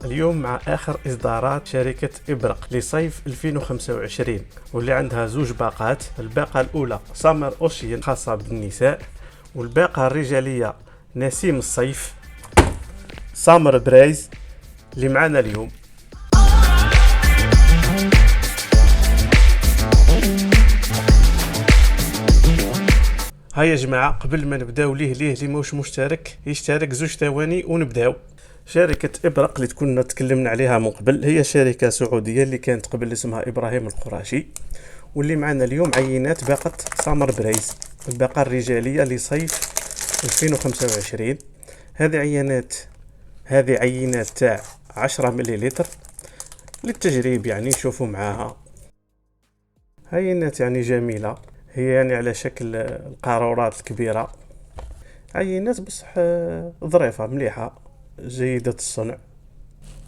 اليوم مع آخر إصدارات شركة إبرق لصيف 2025 واللي عندها زوج باقات. الباقة الأولى سامر أوشين خاصة بالنساء، والباقة الرجالية نسيم الصيف سامر برايز اللي معنا اليوم. هيا يا جماعة، قبل ما نبداو ليه اللي موش مشترك يشترك 2 ثواني ونبداو. شركة إبرق اللي كنا تكلمنا عليها من قبل هي شركة سعودية اللي كانت قبل اسمها إبراهيم القراشي، واللي معنا اليوم عينات باقة سامر برايز الباقة الرجالية لصيف 2025. هذه عينات تاع 10 مليلتر للتجريب، يعني نشوفوا معاها عينات يعني جميلة، هي يعني على شكل القارورات الكبيرة، عينات بصح ظريفة مليحة جيدة الصنع.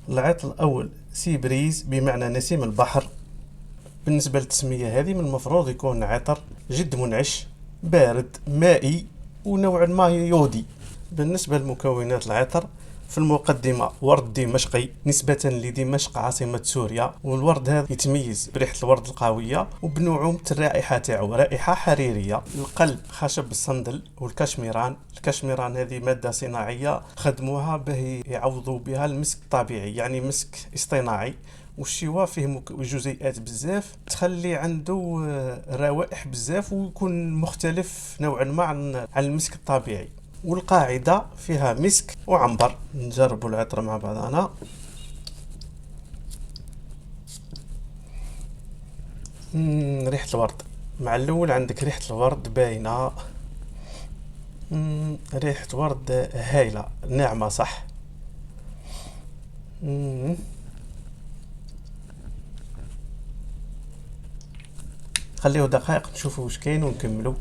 العطر الأول سي بريز بمعنى نسيم البحر. بالنسبة للتسمية هذه من المفروض يكون عطر جد منعش بارد مائي ونوعا ما يودي. بالنسبة لمكونات العطر، في المقدمة ورد دمشقي نسبة لدمشق عاصمة سوريا، والورد هذا يتميز بريحة الورد القوية وبنعومة الرائحة تاعو، رائحة حريرية. القلب خشب الصندل والكشميران هذه مادة صناعية خدموها به يعوضوا بها المسك الطبيعي، يعني مسك اصطناعي. والشواء فيه جزيئات بزاف تخلي عنده روائح بزاف ويكون مختلف نوعا ما عن المسك الطبيعي. والقاعدة فيها مسك وعنبر. نجربوا العطر مع بعضنا. ريحة الورد مع الأول، عندك ريحة الورد باينة، ريحة ورد هايلة ناعمة صح. خليه دقائق نشوفوا واش كاين ونكملوا.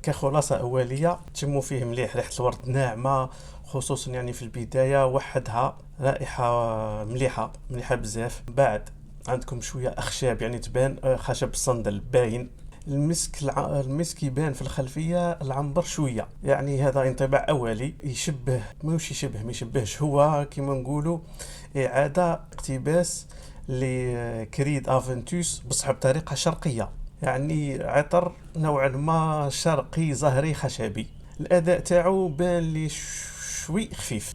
كخلاصة أولية تشموا فيه مليح ريحة الورد ناعمة، خصوصا يعني في البداية وحدها رائحة مليحة بزاف. بعد عندكم شوية أخشاب، يعني تبان خشب الصندل باين. المسك يبان في الخلفية، العنبر شوية، يعني هذا انطباع أولي يشبه ما يشبهش، هو كما نقولوا إعادة اقتباس لكريد افنتوس بصح بطريقة شرقية، يعني عطر نوعا ما شرقي زهري خشبي. الاداء تاعو بان لي شوي خفيف،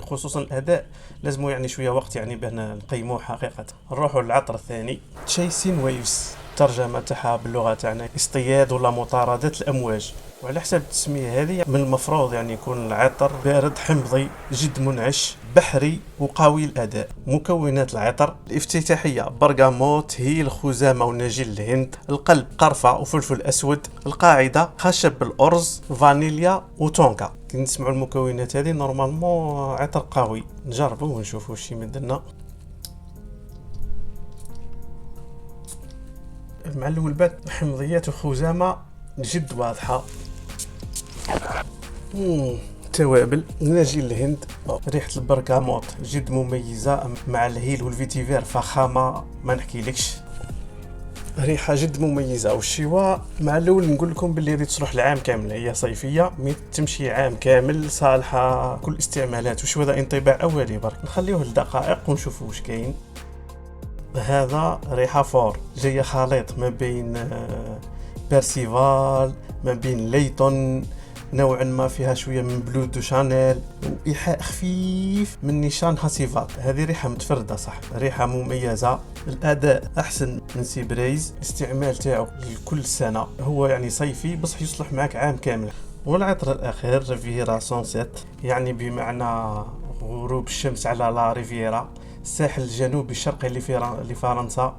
خصوصا الاداء لازمو يعني شويه وقت يعني بان نقيموه حقيقه. نروحوا للعطر الثاني تشيسين ويفز، الترجمه تاعها باللغه تاعنا اصطياد ولا مطارده الامواج. وعلى حسب التسميه هذه من المفروض يعني يكون العطر بارد حمضي جد منعش بحري وقوي الاداء. مكونات العطر الافتتاحيه برغاموت هيل خزامه ونجيل الهند. القلب قرفه وفلفل اسود. القاعده خشب الارز فانيليا وتونكا. كي نسمعوا المكونات هذه نورمالمون عطر قوي. نجربوا ونشوفوا واش يمدلنا. مع الاول بعد حمضيات وخزامه جد واضحه. توابل نجيل الهند، ريحة البرغاموت جد مميزة مع الهيل والفيتيفير فخامة ما نحكيلكش، ريحة جد مميزة. والشواء مع الاول نقول لكم باللي هذه تصلح العام كامل، هي صيفية تمشي عام كامل صالحة كل استعمالات. وشو هذا انطباع اولي برك، نخليوه لدقائق ونشوفوا واش كاين. هذا ريحة فور جاية خليط ما بين بيرسيفال ما بين ليتون، نوعا ما فيها شويه من بلو دو شانيل، وايحاء خفيف من نيشان هاسيفات. هذه ريحه متفرده صح، ريحه مميزه. الاداء احسن من سي بريز، الاستعمال تاعو لكل سنه، هو يعني صيفي بصح يصلح معك عام كامل. والعطر الاخير ريفيرا سونسيت، يعني بمعنى غروب الشمس على لا ريفيرا، الساحل الجنوبي الشرقي لفرنسا،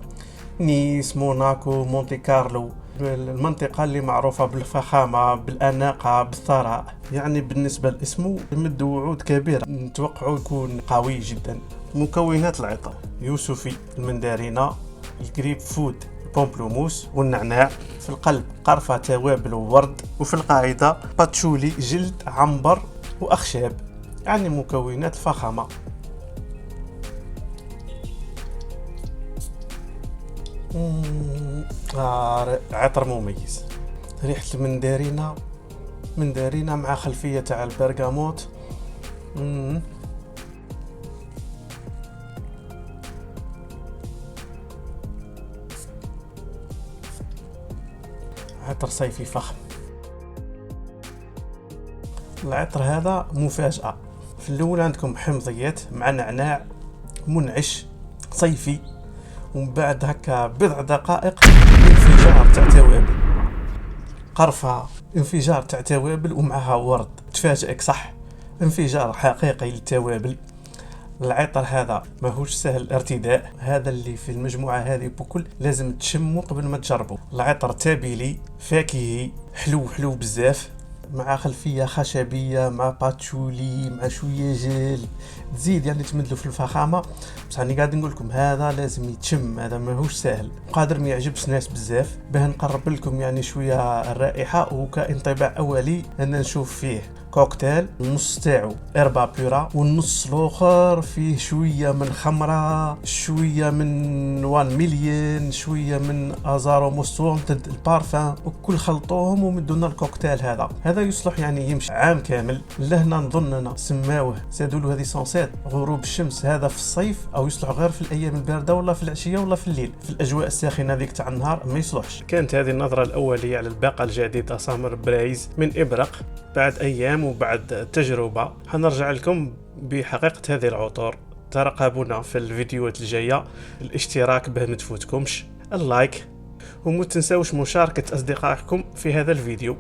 نيس موناكو مونتي كارلو، المنطقة اللي معروفة بالفخامة بالأناقة بالثراء. يعني بالنسبة لاسمه يمد وعود كبيرة، نتوقعه يكون قوي جدا. مكونات العطر يوسفي المندارينة، الجريب فود البومبلوموس والنعناع. في القلب قرفة توابل وورد. وفي القاعدة باتشولي جلد عنبر وأخشاب، يعني مكونات فخامة. عطر مميز، ريحة المندارينة مع خلفية تاع البرغاموت. عطر صيفي فخم. العطر هذا مفاجأة. في الأول عندكم حمضيات مع نعناع منعش صيفي، ومن بعد هكا بضع دقائق انفجار تاع توابل، قرفة، انفجار تاع توابل ومعها ورد. تفاجئك صح، انفجار حقيقي للتوابل. العطر هذا ماهوش سهل الارتداء، هذا اللي في المجموعة هذه بكل لازم تشمه قبل ما تجربه. العطر تابيلي فاكهي حلو حلو بزاف، مع خلفية خشبية مع باتشولي مع شوية جل، تزيد يعني تمدلو في الفخامة. بصح راني قاعد نقول لكم هذا لازم يتشم، هذا ماهوش سهل، قادر ما يعجبش ناس بزاف. باه نقرب لكم يعني شوية الرائحة وكانطباع أولي أنا نشوف فيه كوكتيل، النص تاعو إربا بيورا والنص الآخر فيه شوية من خمرة، شوية من 1 مليون، شوية من أزارو موستونتد البارفان، وكل خلطوهم ومدونا الكوكتيل هذا يصلح يعني يمشي عام كامل. لهنا نظننا سماوه زادوا هذه سونسيت غروب الشمس، هذا في الصيف او يصلح غير في الايام البارده ولا في العشيه ولا في الليل. في الاجواء الساخنه هذيك تاع النهار ما يصلحش. كانت هذه النظره الاوليه على الباقه الجديد سامر برايز من ابرق. بعد ايام وبعد تجربه حنرجع لكم بحقيقه هذه العطور. ترقبونا في الفيديوهات الجايه، الاشتراك باه ما تفوتكمش، اللايك، وما تنساوش مشاركه اصدقائكم في هذا الفيديو.